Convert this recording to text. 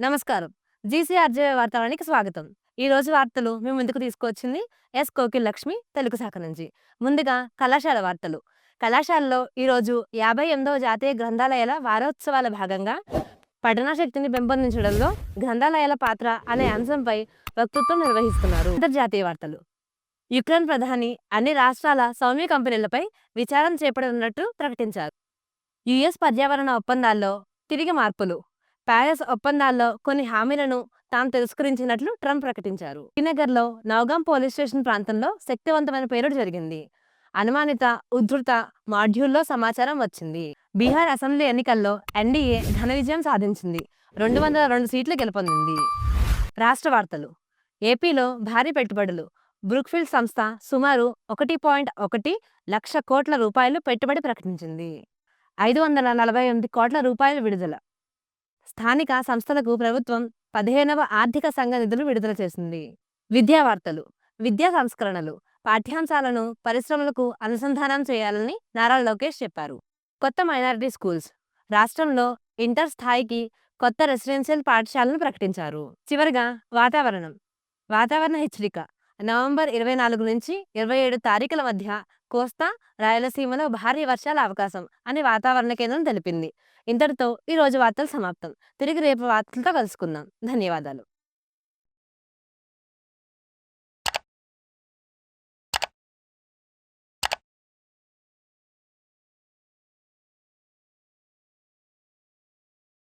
నమస్కారం. జీసీఆర్‌జే వార్తావానికి స్వాగతం. ఈ రోజు వార్తలు మీ ముందుకు తీసుకొచ్చింది ఎస్. కోకిల్ లక్ష్మి, తెలుగు శాఖ నుంచి. ముందుగా కళాశాల వార్తలు. కళాశాలలో ఈరోజు 58వ జాతీయ గ్రంథాలయాల వారోత్సవాల భాగంగా పఠనాశక్తిని పెంపొందించడంలో గ్రంథాలయాల పాత్ర అనే అంశంపై వక్తృత్వం నిర్వహిస్తున్నారు. అంతర్జాతీయ వార్తలు. యుక్రెయిన్ ప్రధాని అన్ని రాష్ట్రాల సౌమ్య కంపెనీలపై విచారణ చేపట్టనున్నట్టు ప్రకటించారు. యుఎస్ పర్యావరణ ఒప్పందాల్లో తిరిగి మార్పులు. ప్యారిస్ ఒప్పందాల్లో కొన్ని హామీలను తాము తిరస్కరించినట్లు ట్రంప్ ప్రకటించారు. శ్రీనగర్లో నౌగాం పోలీస్ స్టేషన్ ప్రాంతంలో శక్తివంతమైన పేలుడు జరిగింది. అనుమానిత ఉధృత మాడ్యూల్లో సమాచారం వచ్చింది. బీహార్ అసెంబ్లీ ఎన్నికల్లో ఎన్డీఏ ఘన విజయం సాధించింది. 202 సీట్లు గెలుపొందింది. రాష్ట్ర వార్తలు. ఏపీలో భారీ పెట్టుబడులు. బ్రూక్ఫీల్డ్ సంస్థ సుమారు 1.1 లక్ష కోట్ల రూపాయలు పెట్టుబడి ప్రకటించింది. 548 కోట్ల రూపాయలు విడుదల. స్థానిక సంస్థలకు ప్రభుత్వం 15వ ఆర్థిక సంఘ నిధులు విడుదల చేసింది. విద్యా వార్తలు. విద్యా సంస్కరణలు. పాఠ్యాంశాలను పరిశ్రమలకు అనుసంధానం చేయాలని నారా లోకేష్ చెప్పారు. కొత్త మైనారిటీ స్కూల్స్. రాష్ట్రంలో ఇంటర్ స్థాయికి కొత్త రెసిడెన్షియల్ పాఠశాలను ప్రకటించారు. చివరగా వాతావరణం. వాతావరణ హెచ్చరిక. నవంబర్ 24 నుంచి 27 తారీఖుల మధ్య కోస్తా, రాయలసీమలో భారీ వర్షాల అవకాశం అని వాతావరణ కేంద్రం తెలిపింది. ఇంతటితో ఈ రోజు వార్తలు సమాప్తం. తిరిగి రేపు వార్తలతో కలుసుకుందాం. ధన్యవాదాలు.